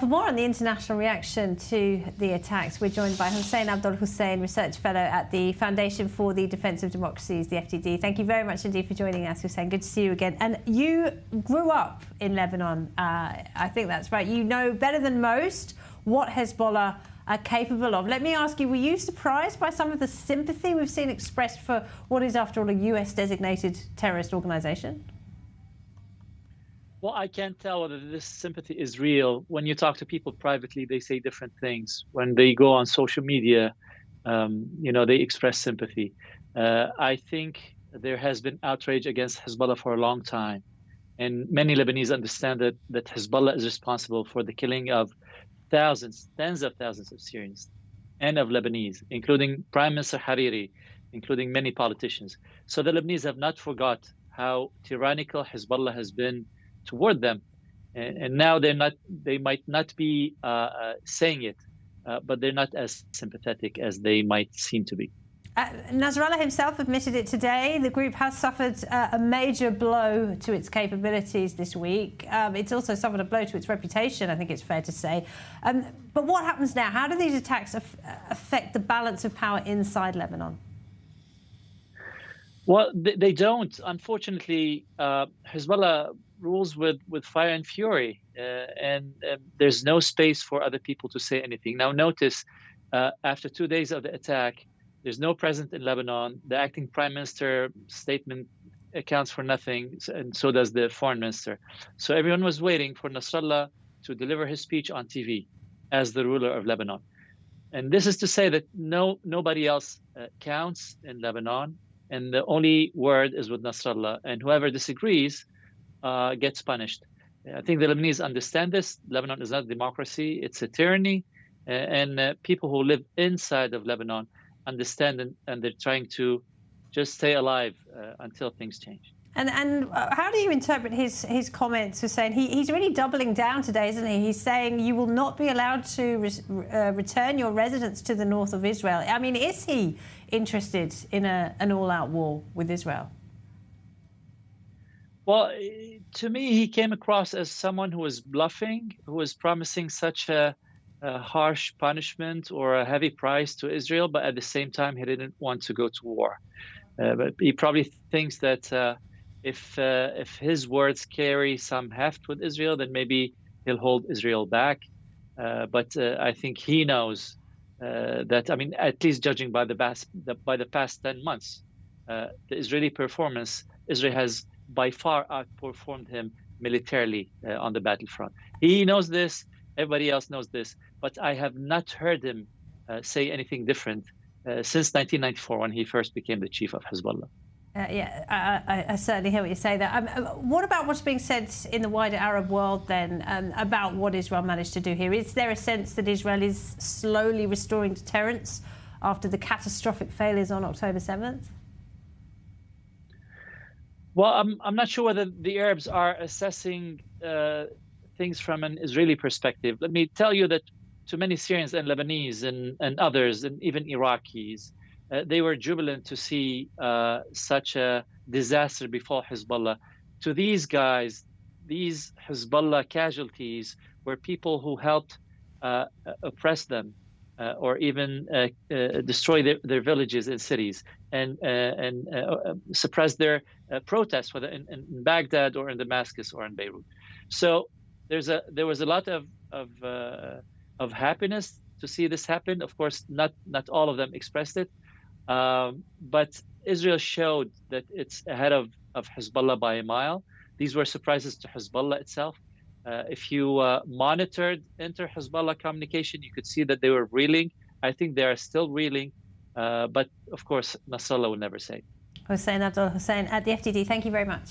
For more on the international reaction to the attacks, we're joined by Hussain Abdul-Hussain, Research Fellow at the Foundation for the Defence of Democracies, the FDD. Thank you very much indeed for joining us, Hussain. Good to see you again. And you grew up in Lebanon. I think that's right. You know better than most what Hezbollah are capable of. Let me ask you, were you surprised by some of the sympathy we've seen expressed for what is, after all, a US-designated terrorist organisation? Well, I can't tell whether this sympathy is real. When you talk to people privately, they say different things. When they go on social media, they express sympathy. I think there has been outrage against Hezbollah for a long time. And many Lebanese understand that Hezbollah is responsible for the killing of thousands, tens of thousands of Syrians and of Lebanese, including Prime Minister Hariri, including many politicians. So the Lebanese have not forgot how tyrannical Hezbollah has been toward them, and now they might not be saying it, but they're not as sympathetic as they might seem to be. Nasrallah himself admitted it today. The group has suffered a major blow to its capabilities this week. It's also suffered a blow to its reputation, I think it's fair to say. But what happens now? How do these attacks affect the balance of power inside Lebanon? Well, they don't. Unfortunately, Hezbollah rules with fire and fury, and there's no space for other people to say anything. Now, notice, after 2 days of the attack, there's no president in Lebanon. The acting prime minister statement accounts for nothing, and so does the foreign minister. So everyone was waiting for Nasrallah to deliver his speech on TV as the ruler of Lebanon. And this is to say that nobody else counts in Lebanon, and the only word is with Nasrallah, and whoever disagrees gets punished. I think the Lebanese understand this. Lebanon is not a democracy, it's a tyranny, and people who live inside of Lebanon understand, and they're trying to just stay alive until things change. And how do you interpret his comments? Hussain, he's really doubling down today, isn't he? He's saying you will not be allowed to return your residents to the north of Israel. I mean, is he interested in an all-out war with Israel? Well, to me, he came across as someone who was bluffing, who was promising such a harsh punishment or a heavy price to Israel, but at the same time, he didn't want to go to war. But he probably thinks that if his words carry some heft with Israel, then maybe he'll hold Israel back. But I think he knows that, I mean, at least judging by the past 10 months, the Israeli performance, Israel has by far outperformed him militarily on the battlefront. He knows this. Everybody else knows this. But I have not heard him say anything different since 1994, when he first became the chief of Hezbollah. I certainly hear what you say there. What about what's being said in the wider Arab world then about what Israel managed to do here? Is there a sense that Israel is slowly restoring deterrence after the catastrophic failures on October 7th? Well, I'm not sure whether the Arabs are assessing things from an Israeli perspective. Let me tell you that to many Syrians and Lebanese and others, and even Iraqis, they were jubilant to see such a disaster befall Hezbollah. To these guys, these Hezbollah casualties were people who helped oppress them or even destroy their villages and cities and suppress their protests, whether in Baghdad or in Damascus or in Beirut. So there was a lot of happiness to see this happen. Of course, not all of them expressed it. But Israel showed that it's ahead of Hezbollah by a mile. These were surprises to Hezbollah itself. If you monitored inter-Hezbollah communication, you could see that they were reeling. I think they are still reeling. But of course, Nasrallah will never say. Hussain Abdul-Hussain at the FDD, thank you very much.